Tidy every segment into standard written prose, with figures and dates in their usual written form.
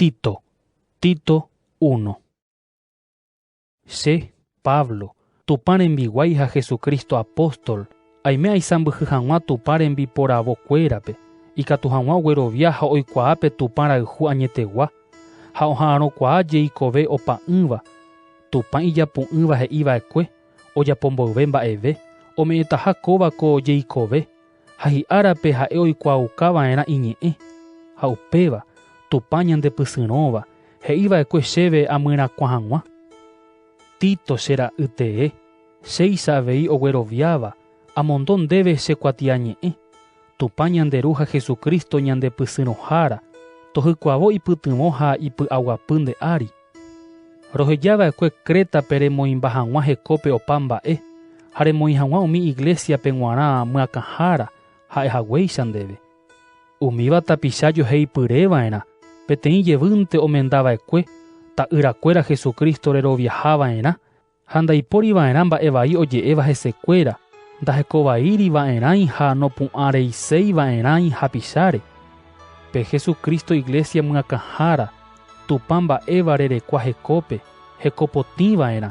Tito 1. Se, Pablo, tuparenbi guaija Jesucristo apóstol, aime aisambyhy hag̃ua tuparenbi poravokuérape, ikatu hag̃ua gueroviáha oikuaápe tuparayhu añetegua, ha oha'ãrõkuaa jeikove opa'ỹva, tupa ijapu'ỹva he'iva'ekue, ojapomboyve mba'eve, ome'ẽtaha kóvako jeikove, ha hi'árape ha'e oikuaukava'erã iñe'ẽ, ha upéva tupa ñandepysyróva, he'iva'ekue chéve amyrakua hag̃ua. Tito chera'ytee, chéicha avei ogueroviáva, amondo ndéve chekuatiañe'ẽ, tupa ñanderu ha Jesucristo ñandepysyrohára, tohykuavo ipytyvõ ha ipy'aguapy nde ári. Rohejava'ekue Crétape remoĩmba hag̃ua hekópe opa mba'e, ha remoĩ hag̃ua umi iglesiape g̃uarã myakãhára ha'ehaguéicha ndéve. Umíva tapicha joheipyréva'erã, peteĩ jevýnte omendava'ekue, ta'yrakuéra Jesucristo reroviahava'erã, ha ndaipóriva'erã mba'e vai oje'éva hesekuéra, ndahekovaíriva'erãi ha nopu'ãreiséiva'erãi hapicháre. Pe Jesucristo iglesia myakãhára, tupa mba'éva rerekua hekópe, hekopotĩva'erã,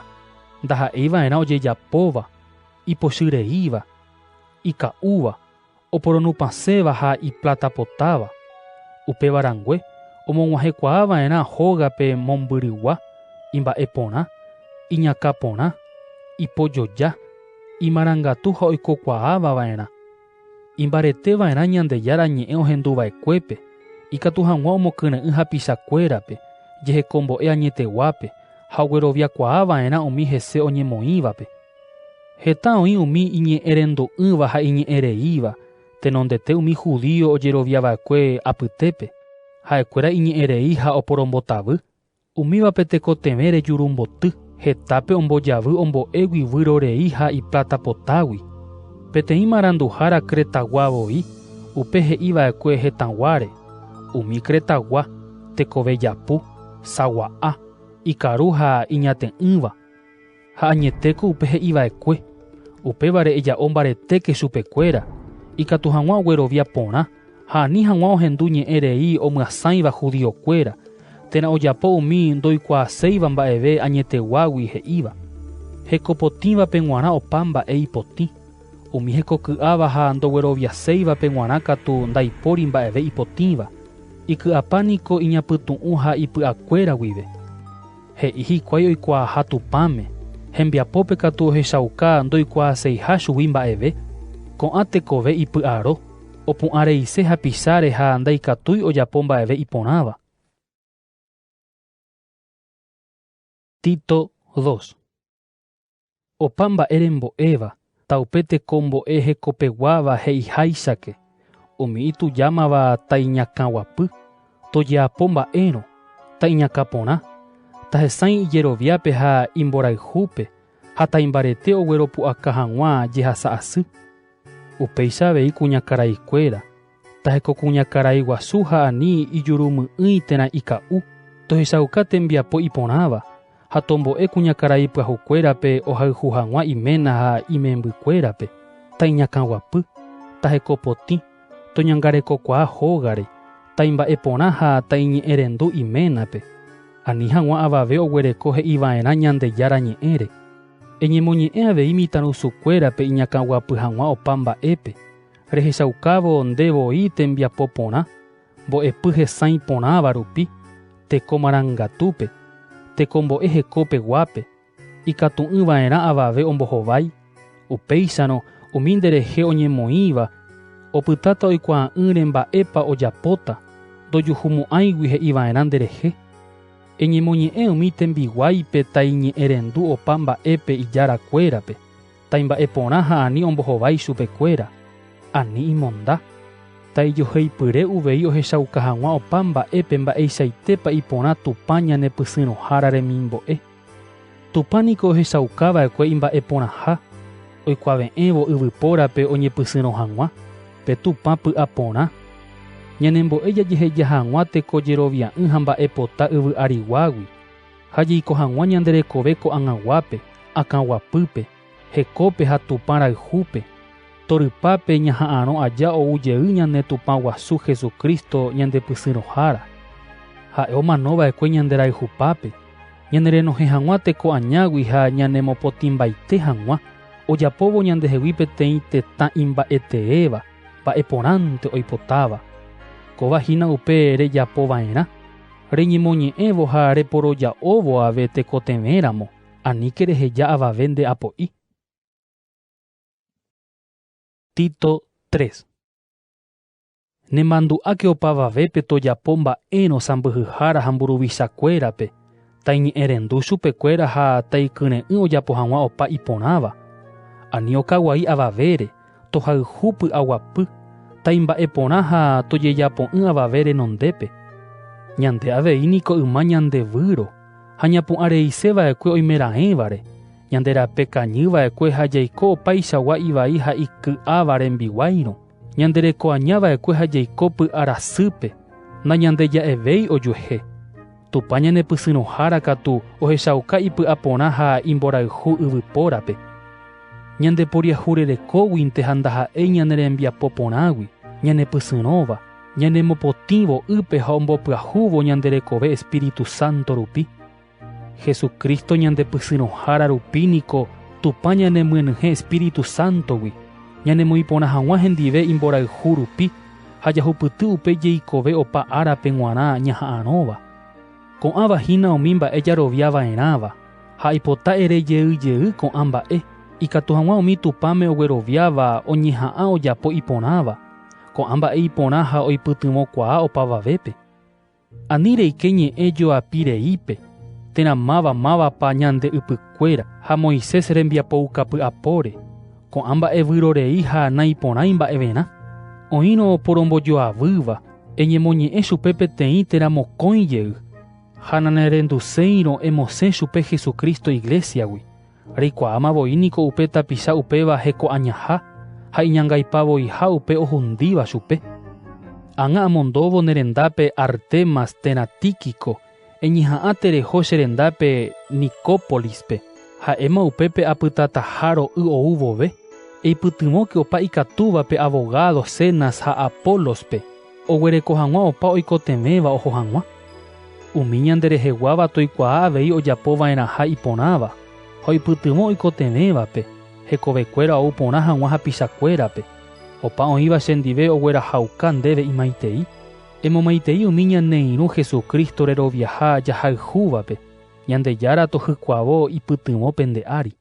ndaha'eiva'erã ojejapóva, ipochyreíva, ika'úva, oporonupãséva ha iplatapotáva. Upevarangue omog̃uahẽkuaava'erã hógape mombyrygua, imba'e porã, iñakã porã, ipojoja, imarangatu ha oikokuaávava'erã. Imbareteva'erã Ñandejára ñe'ẽ ohenduva'ekuépe, ikatu hag̃ua omokyre'ỹ hapichakuérape, jehekombo'e añeteguápe, ha ogueroviakuaava'erã umi hese oñemoĩvape. Heta oĩ umi iñe'ẽrendu'ỹva ha iñe'ẽreíva, tenondete umi judío ojeroviava'ekue apytépe, ha'ekuéra iñe'ẽrei ha oporombotavy. Umívape tekotevẽ rejurumboty, hetápe ombojavy ombo'égui vyrorei ha iplatapotágui. Peteĩ maranduhára Cretaguavoi, upe he'iva'ekue hetãguáre, umi Cretagua, tekove japu, sagua'a, ikaru ha iñate'ỹva. Ha añetéko upe he'iva'ekue, upévare eja'o mbaretéke chupekuéra, ikatu hag̃ua oguerovia porã, ha ani hag̃ua ohendu ñe'ẽrei omyasãiva judíokuéra, térã ojapo umi ndoikuaaséiva mba'eve añeteguágui he'íva. Hekopotĩvape g̃uarã opa mba'e ipotĩ, umi hekoky'áva ha ndogueroviaséivape g̃uarã katu ndaipóri mba'eve ipotĩva, iky'apániko iñapytu'ũ ha ipy'akuéra guive. He'i hikuái oikuaaha tupãme, hembiapópe katu ohechauka ndoikuaaseiha chugui mba'eve, ko'ã tekove ipy'aro, opu'ãreise hapicháre ha ndaikatúi ojapo mba'eve iporãva. Tito 2. Opa mba'e rembo'éva, taupe tekombo'e hekopeguáva he'iháichake, umi itujámava taiñakãguapy, tojeapo mba'érõ, taiñakã porã, tahesãi ijeroviápe ha imborayhúpe, ha taimbarete ogueropu'aka hag̃ua jehasa asy. Upéicha avei kuñakaraikuéra, taheko kuñakarai guasu ha ani ijurumy'ỹi térã ika'u, tohechauka tembiapo iporãva, ha tombo'e kuñakarai pyahukuérape ohayhu hag̃ua iména ha imembykuérape, taiñakãguapy, tahekopotĩ, toñangarekokuaa hógare, taimba'e porã ha taiñe'ẽrendu iménape, ani hag̃ua avave oguereko he'iva'erã Ñandejára ñe'ẽre. Eñemoñe'ẽ avei mitãrusukuérape iñakãguapy hag̃ua opa mba'épe, rehechaukávo ndevoi tembiapo porã, mbo'epy hesãi porãva rupi, teko marangatúpe, tekombo'e hekópe guápe, ikatu'ỹva'erã avave ombohovái, upéicharõ umi nderehe oñemoĩva, opytáta oikuaa'ỹre mba'épa ojapóta, ndojuhumu'ãigui he'iva'erã nderehe. Eñemoñe'ẽ umi tembiguáipe taiñe'ẽrendu opa mba'épe ijarakuérape, taimba'e porã ha ani ombohovái chupekuéra, ani imonda, taijoheipyre uvei ohechauka hag̃ua opa mba'épe mba'eichaitépa iporã tupa ñanepysyrohára remimbo'e. Tupániko ohechaukava'ekue imba'e porãha, oikuaave'ẽvo yvypórape oñepysyrõ hag̃ua, pe tupa py'a porã. Ñanembo'e jajeheja hag̃ua teko jerovia'ỹ ha mba'epota yvy ariguágui, ha jeiko hag̃ua ñanderekove ko'ag̃aguápe, akãguapýpe, hekópe ha tupa rayhúpe, torypápe ñaha'ãrõ aja oujeýi ñane tupã guasu Jesucristo ñandepysyrohára. ha'e omanova'ekue ñande rayhupápe, ñande renohẽ hag̃ua teko añágui ha ñanemopotĩmbaite hag̃ua, ojapóvo ñandehegui peteĩ tetã imba'eteéva, mba'eporãnte oipotáva. Kovahína upe rejapova'erã, reñemoñe'ẽvo ha reporoja'óvo ave tekotevẽramo, aníke reheja avave nde apo'i. Tito 3. Nemandu'áke opavavépe tojapo mba'érõ sãmbyhyhára ha mburuvichakuérape, taiñe'ẽrendu chupekuéra ha taikyre'ỹ ojapo hag̃ua opa iporãva. Ani okaguai avavére, tohayhu py'aguapy, taimba'eporã ha tojejapo'ỹ avave renondépe. Ñande avei niko yma ñande výro, ha ñapu'ãreiseva'ekue oimeraẽvare, ñande rape kañyva'ekue ha jaiko opaichagua ivai ha iky'áva rembiguairõ, ñande rekoañava'ekue ha jaiko py'arasýpe, nañandeja'evéi ojuehe. Tupa ñanepysyrõhára katu ohechauka ipy'aporã ha imborayhu yvypórape. Ñande poriahurerekóguinte ha ndaha'éi ñane rembiapo porãgui, ñanepysyrõva, ñanemopotĩvo ype ha ombopyahúvo ñande rekove Espíritu Santo rupi. Jesucristo ñandepysyrõhára rupi niko tupa ñanemyenyhẽ Espíritu Santogui, ñanemoiporã hag̃ua hendive imborayhu rupi ha jahupyty upe jeikove opa árape g̃uarã ñaha'ãrõva. Ko'ãvahína umi mba'e jaroviava'erãva, ha ipota erejeyjey ko'ã mba'e, ikatu hag̃ua umi tupãme ogueroviáva oñeha'ã ojapo iporãva, ko'ã mba'e iporã ha oipytyvõkuaa opavavépe. Ani reike ñe'ẽ joapireípe, teramáva-mávapa ñande ypykuéra ha Moisés rembiapoukapy'apóre, ko'ã mba'e vyrorei ha naiporãi mba'everã. Oírõ porombojoavýva, eñemoñe'ẽ chupe peteĩ teramokõijey, ha nanerenduséirõ emosẽ chupe Jesucristo iglesiagui. Reikuaámavoi niko upe tapicha upéva heko'añaha ha iñangaipavoiha upe ohundíva chupe. Ág̃a amondóvo nerendápe Artemas térã Tíquico, eñeha'ã tereho che rendápe Nicópolispe, ha'éma upépe apytataháro y ou vove. Eipytyvõke opa ikatúvape abogado Zenas ha Apolospe, oguereko hag̃ua opa oikotevéva oho hag̃ua. Umi ñandereheguáva toikuaa avei ojapova'erãha iporãva, ha oipytyvõ oikotevévape, hekovekuéra ou porã hag̃ua hapichakuérape. Opa oĩva chendive oguerahauka ndéve imaitei. Emomaitei umi ñaneirũ Jesucristo reroviaha jahayhúvape, ñandejára tohykuavo ipytyvõ pende ári.